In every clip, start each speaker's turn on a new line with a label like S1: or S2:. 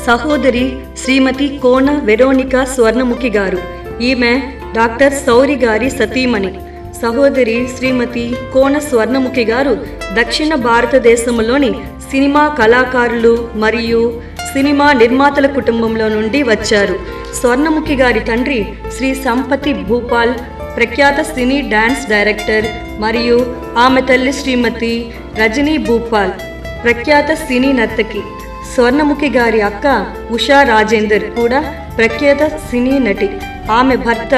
S1: సహోదరి శ్రీమతి కోన వెరోనికా స్వర్ణముఖి గారు. ఈమె డాక్టర్ సౌరి గారి సతీమణి. సహోదరి శ్రీమతి కోన స్వర్ణముఖి గారు దక్షిణ భారతదేశంలోని సినిమా కళాకారులు మరియు సినిమా నిర్మాతల కుటుంబంలో నుండి వచ్చారు. స్వర్ణముఖి గారి తండ్రి శ్రీ సంపతి భూపాల్ ప్రఖ్యాత సినీ డాన్స్ డైరెక్టర్ మరియు ఆమె తల్లి శ్రీమతి రజనీ భూపాల్ ప్రఖ్యాత సినీ నర్తకి. స్వర్ణముఖి గారి అక్క ఉషా రాజేందర్ కూడా ప్రఖ్యాత సినీ నటి. ఆమె భర్త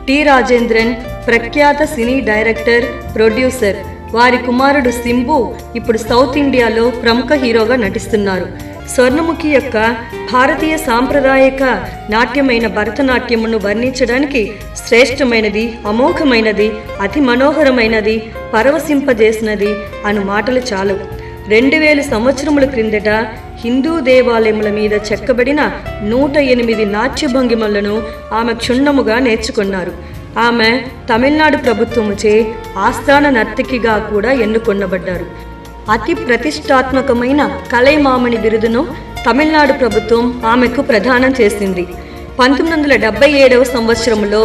S1: టి రాజేంద్రన్ ప్రఖ్యాత సినీ డైరెక్టర్, ప్రొడ్యూసర్. వారి కుమారుడు సింబు ఇప్పుడు సౌత్ ఇండియాలో ప్రముఖ హీరోగా నటిస్తున్నారు. స్వర్ణముఖి యొక్క భారతీయ సాంప్రదాయక నాట్యమైన భరతనాట్యమును వర్ణించడానికి శ్రేష్టమైనది, అమోఘమైనది, అతి మనోహరమైనది, పరవశింపజేసినది అను మాటలు చాలు. 2000 సంవత్సరముల క్రిందట హిందూ దేవాలయముల మీద చెక్కబడిన 108 నాట్య భంగిమలను ఆమె క్షుణ్ణముగా నేర్చుకున్నారు. ఆమె తమిళనాడు ప్రభుత్వముచే ఆస్థాన నర్తకిగా కూడా ఎన్నుకొనబడ్డారు. అతి ప్రతిష్టాత్మకమైన కలైమామణి బిరుదును తమిళనాడు ప్రభుత్వం ఆమెకు ప్రదానం చేసింది. 1977వ సంవత్సరంలో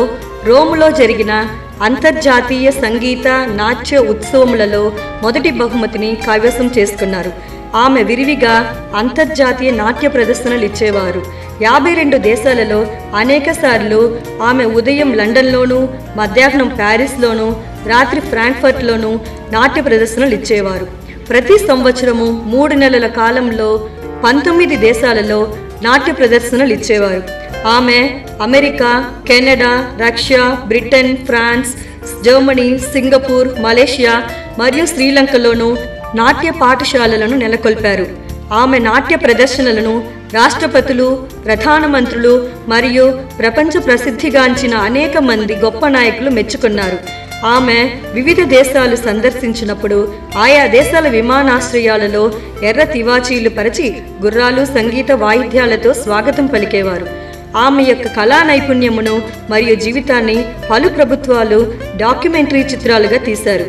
S1: రోములో జరిగిన అంతర్జాతీయ సంగీత నాట్య ఉత్సవములలో మొదటి బహుమతిని కైవసం చేసుకున్నారు. ఆమె విరివిగా అంతర్జాతీయ నాట్య ప్రదర్శనలు ఇచ్చేవారు. 52 దేశాలలో అనేక సార్లు ఆమె ఉదయం లండన్లోనూ, మధ్యాహ్నం ప్యారిస్లోనూ, రాత్రి ఫ్రాంక్ఫర్ట్లోనూ నాట్య ప్రదర్శనలు ఇచ్చేవారు. ప్రతి సంవత్సరము 3 నెలల కాలంలో 19 దేశాలలో నాట్య ప్రదర్శనలు ఇచ్చేవారు. ఆమె America, Canada, Russia, Britain, France, Germany, Singapore, Malaysia మరియు శ్రీలంకలోనూ నాట్య పాఠశాలలను నెలకొల్పారు. ఆమె నాట్య ప్రదర్శనలను రాష్ట్రపతులు, ప్రధానమంత్రులు మరియు ప్రపంచ ప్రసిద్ధిగాంచిన అనేక మంది గొప్ప నాయకులు మెచ్చుకున్నారు. ఆమె వివిధ దేశాలు సందర్శించినప్పుడు ఆయా దేశాల విమానాశ్రయాలలో ఎర్ర తివాచీలు పరిచి గుర్రాలు, సంగీత వాయిద్యాలతో స్వాగతం పలికేవారు. ఆమె యొక్క కళా నైపుణ్యమును మరియు జీవితాన్ని పలు ప్రభుత్వాలు డాక్యుమెంటరీ చిత్రాలుగా తీశారు.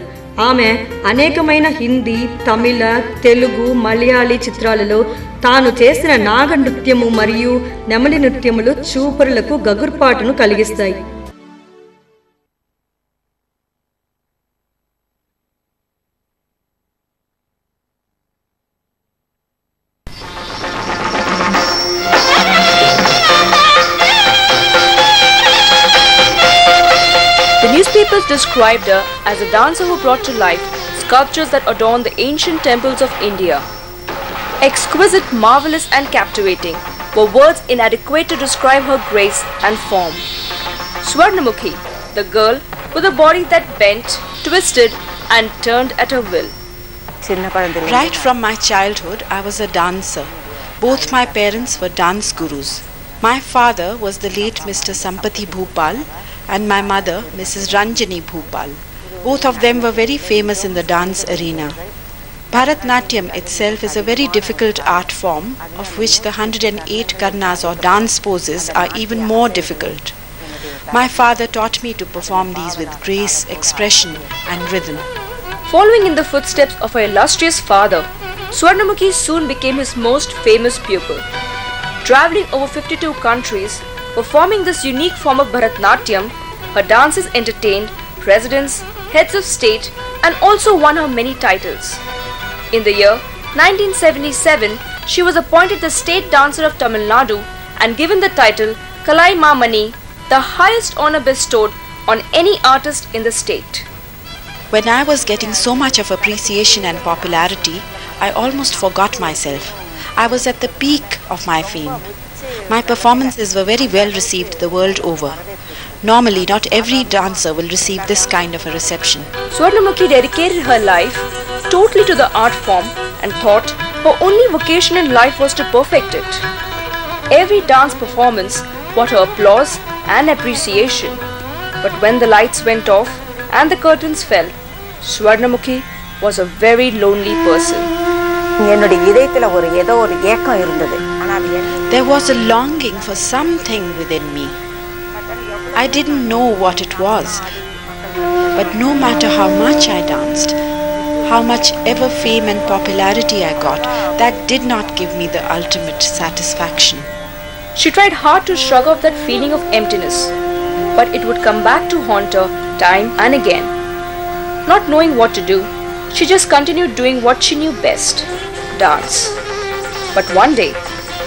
S1: ఆమె అనేకమైన హిందీ, తమిళ, తెలుగు, మలయాళీ చిత్రాలలో తాను చేసిన నాగ నృత్యము మరియు నెమలి నృత్యములు చూపరులకు గగుర్పాటును కలిగిస్తాయి.
S2: Newspapers described her as a dancer who brought to life sculptures that adorn the ancient temples of India. Exquisite, marvelous and captivating were words inadequate to describe her grace and form. Swarnamukhi, the girl with a body that bent, twisted and turned at her will.
S3: Right from my childhood, I was a dancer. Both my parents were dance gurus. My father was the late Mr. Sampati Bhupal and my mother, Mrs. Ranjani Bhupal. Both of them were very famous in the dance arena. Bharatnatyam itself is a very difficult art form, of which the 108 karnas or dance poses are even more difficult. My father taught me to perform these with grace, expression and rhythm.
S2: Following in the footsteps of her illustrious father, Swarnamukhi soon became his most famous pupil. Traveling over 52 countries, performing this unique form of Bharatnatyam, her dances entertained presidents, heads of state and also won her many titles. In the year 1977, she was appointed the state dancer of Tamil Nadu and given the title Kalaimamani, the highest honor bestowed on any artist in the state.
S3: When I was getting so much of appreciation and popularity, I almost forgot myself. I was at the peak of my fame. My performances were very well received the world over. Normally, not every dancer will receive this kind of a reception.
S2: Swarnamukhi dedicated her life totally to the art form and thought her only vocation in life was to perfect it. Every dance performance brought her applause and appreciation. But when the lights went off and the curtains fell, Swarnamukhi was a very lonely person.
S3: There was a longing for something within me. I didn't know what it was, but no matter how much I danced, how much ever fame and popularity I got, that did not give me the ultimate satisfaction.
S2: She tried hard to shrug off that feeling of emptiness, but it would come back to haunt her time and again. Not knowing what to do, she just continued doing what she knew best, dance. But one day,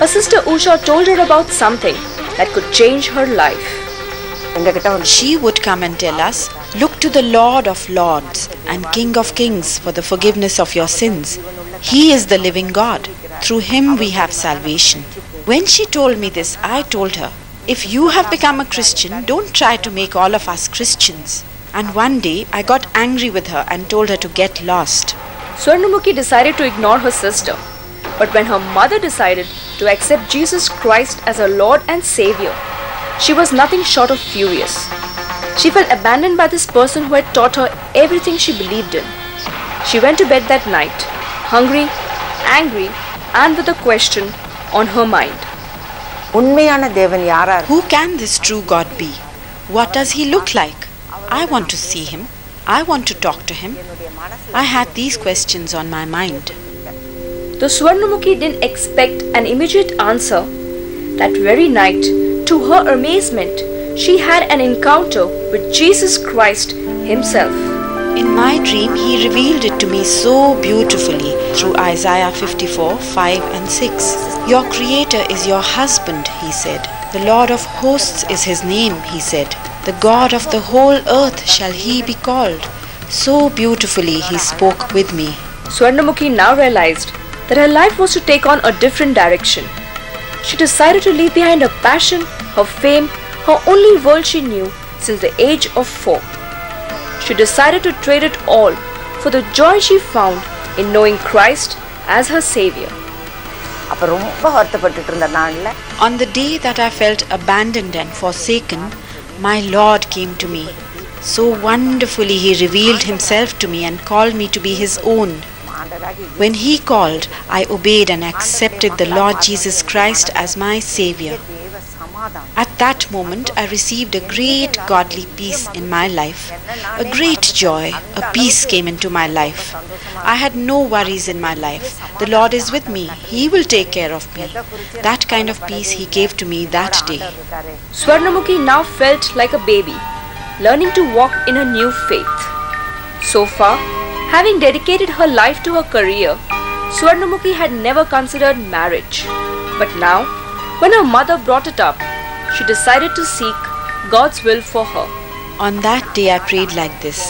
S2: her sister Usha told her about something that could change her life.
S3: She would come and tell us, "Look to the Lord of Lords and King of Kings for the forgiveness of your sins. He is the living God. Through Him we have salvation." When she told me this, I told her, "If you have become a Christian, don't try to make all of us Christians." And one day I got angry with her and told her to get lost.
S2: Swarnamukhi decided to ignore her sister, but when her mother decided to accept Jesus Christ as her Lord and Savior, she was nothing short of furious. She felt abandoned by this person who had taught her everything she believed in. She went to bed that night, hungry, angry, and with a question on her mind.
S3: Who can this true God be? What does He look like? I want to see Him. I want to talk to Him. I had these questions on my mind.
S2: Though Swarnamukhi didn't expect an immediate answer, that very night, to her amazement, she had an encounter with Jesus Christ Himself.
S3: In my dream, He revealed it to me so beautifully through Isaiah 54, 5 and 6. "Your Creator is your husband," He said. "The Lord of hosts is His name," He said. "The God of the whole earth shall He be called." So beautifully He spoke with me.
S2: Swarnamukhi now realized that her life was to take on a different direction. She decided to leave behind her passion, her fame, her only world she knew since the age of 4. She decided to trade it all for the joy she found in knowing Christ as her Savior.
S3: On the day that I felt abandoned and forsaken, my Lord came to me. So wonderfully He revealed Himself to me and called me to be His own. When He called, I obeyed and accepted the Lord Jesus Christ as my Savior. At that moment, I received a great godly peace in my life. A great joy, a peace came into my life. I had no worries in my life. The Lord is with me. He will take care of me. That kind of peace He gave to me that day.
S2: Swarnamukhi now felt like a baby, learning to walk in a new faith. So far, having dedicated her life to her career, Swarnamukhi had never considered marriage. But now, when her mother brought it up, she decided to seek God's will for her.
S3: On that day I prayed like this: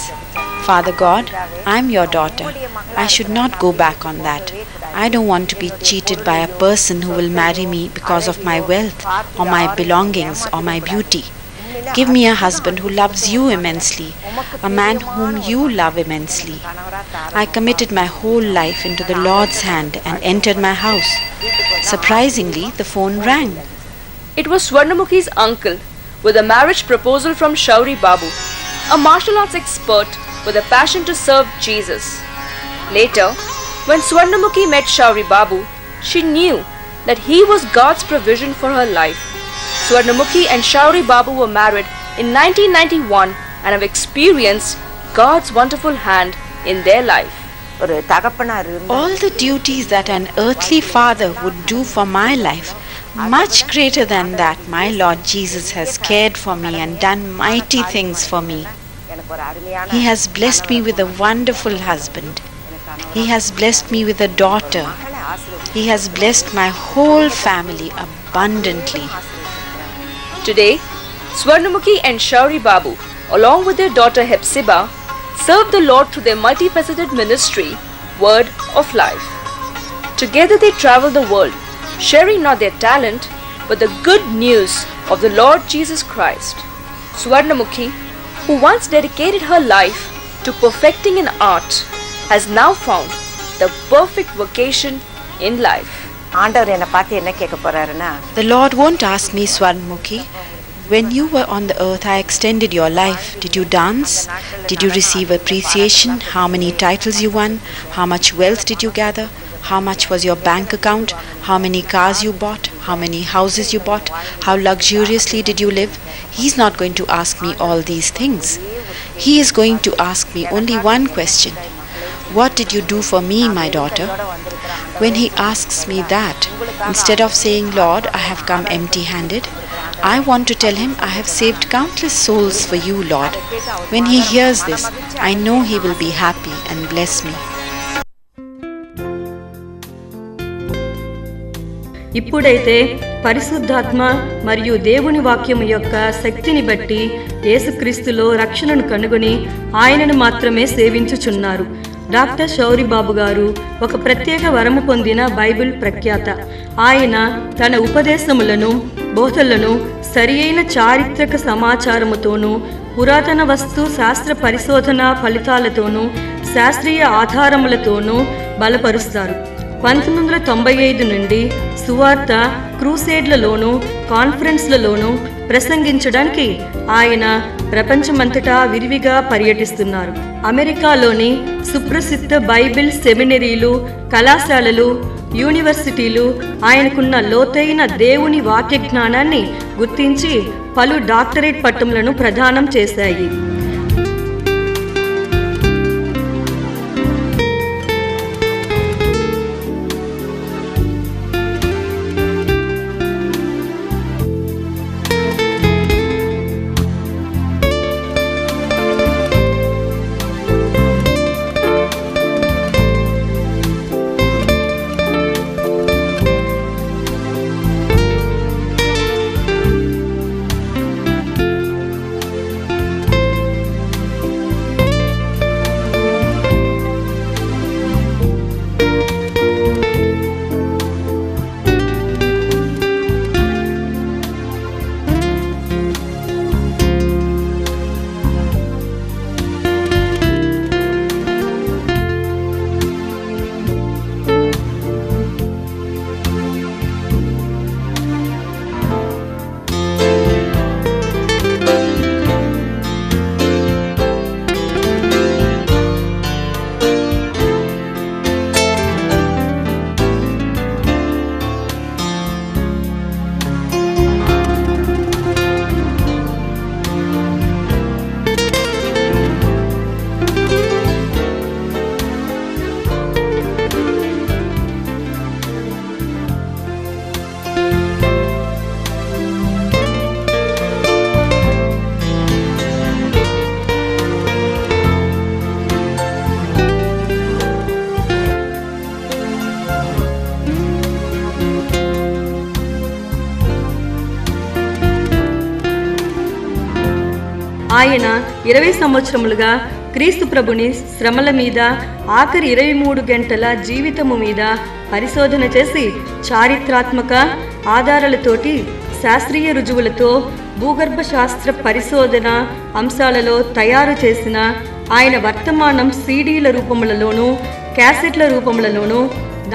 S3: "Father God, I'm your daughter. I should not go back on that. I don't want to be cheated by a person who will marry me because of my wealth or my belongings or my beauty. Give me a husband who loves you immensely, a man whom you love immensely." I committed my whole life into the Lord's hand and entered my house. Surprisingly, the phone rang.
S2: It was Swarnamukhi's uncle with a marriage proposal from Shauri Babu, a martial arts expert with a passion to serve Jesus. Later, when Swarnamukhi met Shauri Babu, she knew that he was God's provision for her life. Swarnamukhi and Shauri Babu were married in 1991 and have experienced God's wonderful hand in their life.
S3: All the duties that an earthly father would do for my life, much greater than that, my Lord Jesus has cared for me and done mighty things for me. He has blessed me with a wonderful husband. He has blessed me with a daughter. He has blessed my whole family abundantly.
S2: Today, Swarnamukhi and Shauri Babu, along with their daughter Hepzibah, serve the Lord through their multifaceted ministry, Word of Life. Together they travel the world, sharing not their talent, but the good news of the Lord Jesus Christ. Swarnamukhi, who once dedicated her life to perfecting an art, has now found the perfect vocation in life.
S3: The Lord won't ask me, Swarnamukhi, when you were on the earth, I extended your life. Did you dance? Did you receive appreciation? How many titles you won? How much wealth did you gather? How much was your bank account? How many cars you bought? How many houses you bought? How luxuriously did you live? He's not going to ask me all these things. He is going to ask me only one question. "What did you do for me, my daughter?" When he asks me that, instead of saying, "Lord, I have come empty-handed," I want to tell him, "I have saved countless souls for you, Lord." When he hears this, I know he will be happy and bless me.
S1: ఇప్పుడైతే పరిశుద్ధాత్మ మరియు దేవుని వాక్యము యొక్క శక్తిని బట్టి యేసుక్రీస్తులో రక్షణను కనుగొని ఆయనను మాత్రమే సేవించుచున్నారు. డాక్టర్ శౌరిబాబు గారు ఒక ప్రత్యేక వరము పొందిన బైబిల్ ప్రఖ్యాత. ఆయన తన ఉపదేశములను బోధలను సరియైన చారిత్రక సమాచారముతోనూ పురాతన వస్తు శాస్త్ర పరిశోధన ఫలితాలతోనూ శాస్త్రీయ ఆధారములతోనూ బలపరుస్తారు. 1995 నుండి సువార్త క్రూసేడ్లలోనూ కాన్ఫరెన్స్లలోనూ ప్రసంగించడానికి ఆయన ప్రపంచమంతటా విరివిగా పర్యటిస్తున్నారు. అమెరికాలోని సుప్రసిద్ధ బైబిల్ సెమినరీలు, కళాశాలలు, యూనివర్సిటీలు ఆయనకున్న లోతైన దేవుని వాక్య జ్ఞానాన్ని గుర్తించి పలు డాక్టరేట్ పట్టములను ప్రదానం చేశాయి. ఆయన 20 సంవత్సరములుగా క్రీస్తు ప్రభుని శ్రమల మీద, ఆఖరి 23 గంటల జీవితము మీద పరిశోధన చేసి చారిత్రాత్మక ఆధారాలతోటి శాస్త్రీయ రుజువులతో భూగర్భ శాస్త్ర పరిశోధన అంశాలలో తయారు చేసిన ఆయన వర్తమానం సీడీల రూపములలోనూ క్యాసెట్ల రూపములలోనూ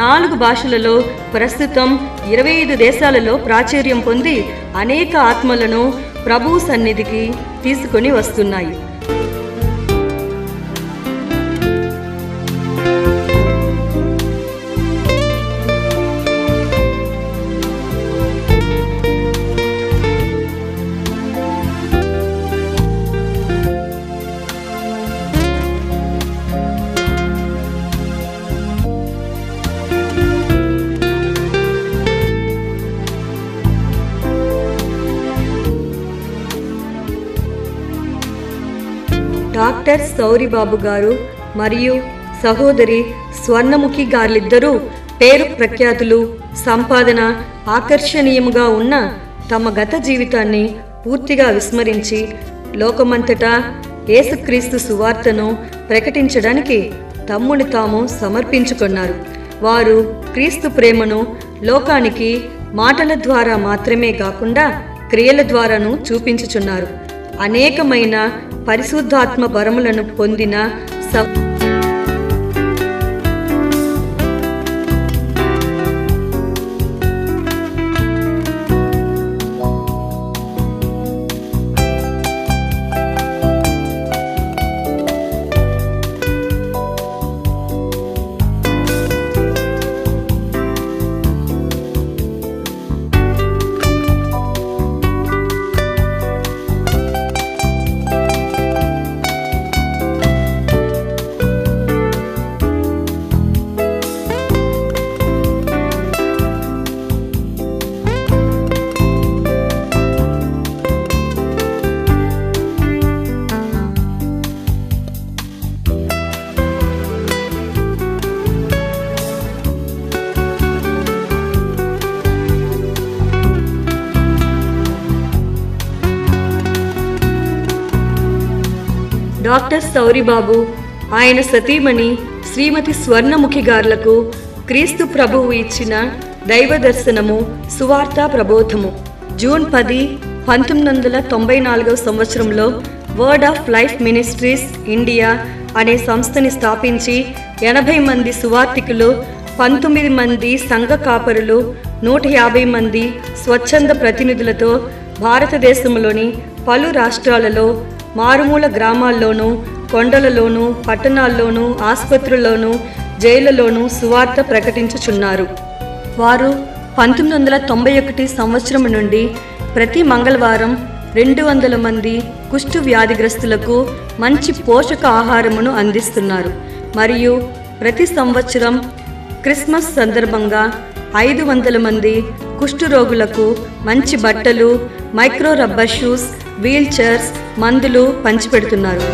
S1: 4 భాషలలో ప్రస్తుతం 25 దేశాలలో ప్రాచుర్యం పొంది అనేక ఆత్మలను ప్రభు సన్నిధికి తీసుకొని వస్తున్నాయి. డాక్టర్ సౌరిబాబు గారు మరియు సహోదరి స్వర్ణముఖి గారిద్దరూ పేరు ప్రఖ్యాతులు, సంపాదన ఆకర్షణీయముగా ఉన్న తమ గత జీవితాన్ని పూర్తిగా విస్మరించి లోకమంతటా యేసుక్రీస్తు సువార్తను ప్రకటించడానికి తమ్ముని తాము సమర్పించుకున్నారు. వారు క్రీస్తు ప్రేమను లోకానికి మాటల ద్వారా మాత్రమే కాకుండా క్రియల ద్వారాను చూపించుచున్నారు. అనేకమైన పరిశుద్ధాత్మ వరములను పొందిన డాక్టర్ సౌరిబాబు, ఆయన సతీమణి శ్రీమతి స్వర్ణముఖి గారులకు క్రీస్తు ప్రభువు ఇచ్చిన దైవ దర్శనము సువార్త ప్రబోధము. జూన్ 10, 1994 సంవత్సరంలో word of life ministries India అనే సంస్థని స్థాపించి 80 మంది సువార్థికులు, 19 మంది సంఘ కాపరులు, 150 మంది స్వచ్ఛంద ప్రతినిధులతో భారతదేశంలోని పలు రాష్ట్రాలలో, మారుమూల గ్రామాల్లోనూ, కొండలలోనూ, పట్టణాల్లోనూ, ఆసుపత్రుల్లోనూ, జైళ్లలోనూ సువార్త ప్రకటించుచున్నారు. వారు 1991 సంవత్సరం నుండి ప్రతి మంగళవారం 200 మంది కుష్టు వ్యాధిగ్రస్తులకు మంచి పోషక ఆహారమును అందిస్తున్నారు. మరియు ప్రతి సంవత్సరం క్రిస్మస్ సందర్భంగా 500 మంది కుష్టు రోగులకు మంచి బట్టలు, micro rubber shoes, wheelchairs, మందులు పంచిపెడుతున్నారు.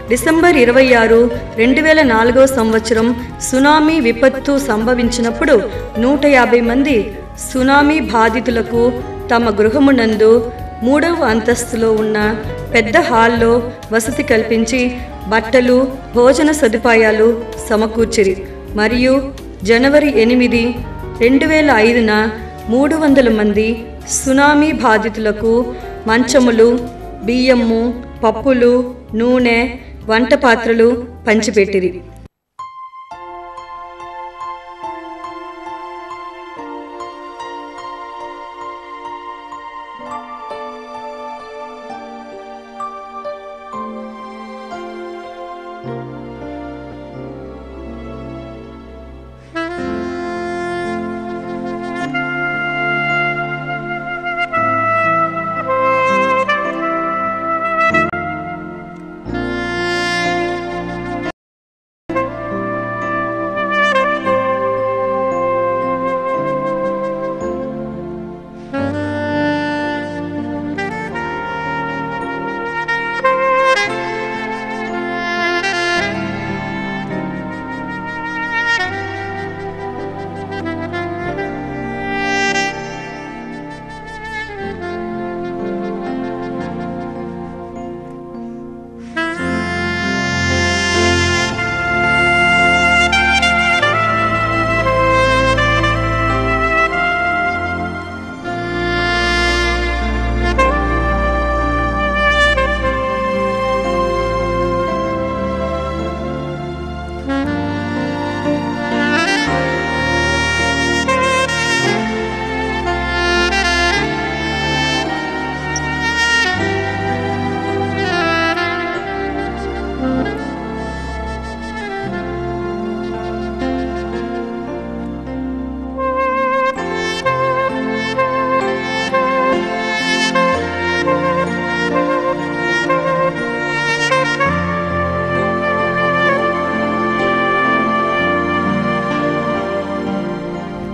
S1: డిసెంబర్ 26, 2004 సంవత్సరం సునామీ విపత్తు సంభవించినప్పుడు 150 మంది సునామీ బాధితులకు తమ గృహమునందు 3వ అంతస్తులో ఉన్న పెద్ద హాల్లో వసతి కల్పించి బట్టలు, భోజన సదుపాయాలు సమకూర్చిరి. మరియు జనవరి 8, 2005న 300 మంది సునామీ బాధితులకు మంచములు, బియ్యము, పప్పులు, నూనె, వంట పాత్రలు పంచిపెట్టిరి.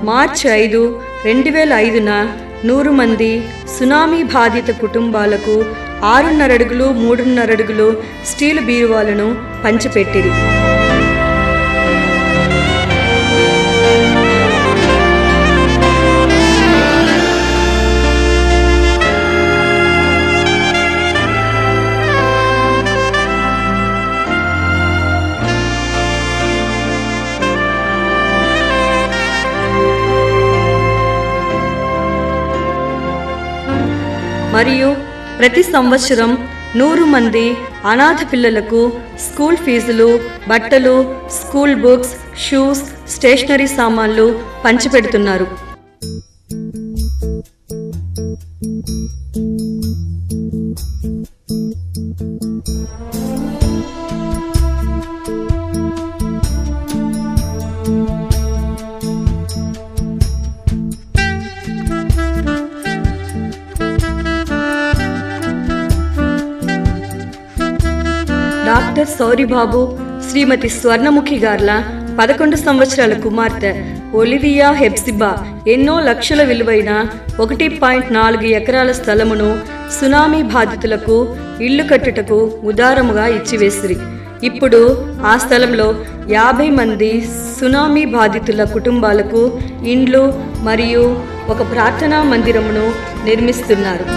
S1: మార్చి 5, 2005న 100 మంది సునామీ బాధిత కుటుంబాలకు 6.5 అడుగులు 3.5 అడుగులు స్టీలు బీరువాలను పంచిపెట్టిరి. మరియు ప్రతి సంవత్సరం 100 మంది అనాథ పిల్లలకు స్కూల్ ఫీజులు, బట్టలు, స్కూల్ బుక్స్, షూస్, స్టేషనరీ సామాన్లు పంచిపెడుతున్నారు. డాక్టర్ సౌరిబాబు, శ్రీమతి స్వర్ణముఖి గార్ల 11 సంవత్సరాల కుమార్తె ఒలివియా హెప్సిబా ఎన్నో లక్షల విలువైన 1.4 ఎకరాల స్థలమును సునామీ బాధితులకు ఇల్లు కట్టుటకు ఉదారముగా ఇచ్చివేసిరి. ఇప్పుడు ఆ స్థలంలో 50 మంది సునామీ బాధితుల కుటుంబాలకు ఇండ్లు మరియు ఒక ప్రార్థనా మందిరమును నిర్మిస్తున్నారు.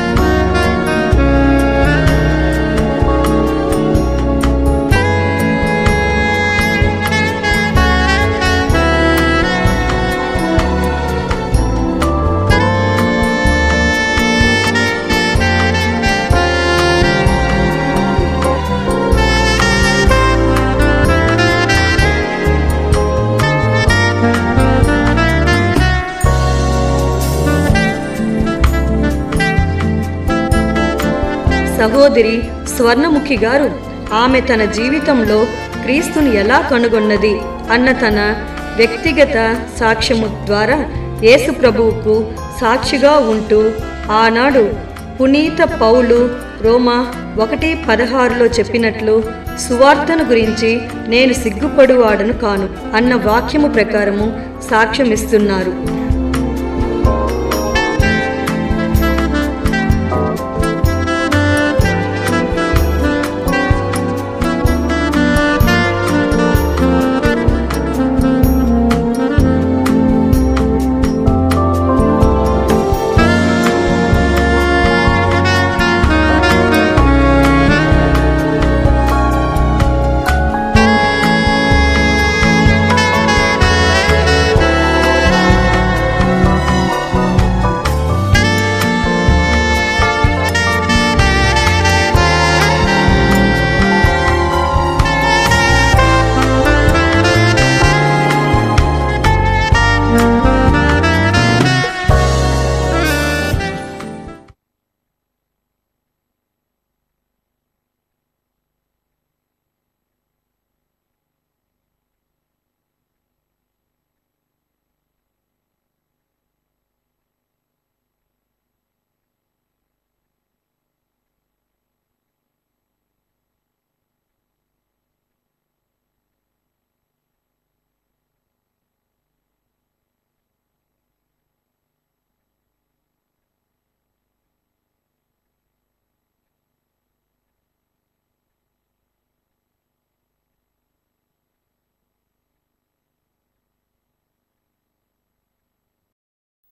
S1: సహోదరి స్వర్ణముఖి గారు ఆమె తన జీవితంలో క్రీస్తుని ఎలా కనుగొన్నది అన్న తన వ్యక్తిగత సాక్ష్యము ద్వారా యేసు ప్రభువుకు సాక్షిగా ఉంటూ ఆనాడు పునీత పౌలు రోమా 1:16లో చెప్పినట్లు సువార్తను గురించి నేను సిగ్గుపడువాడను కాను అన్న వాక్యము ప్రకారము సాక్ష్యమిస్తున్నారు.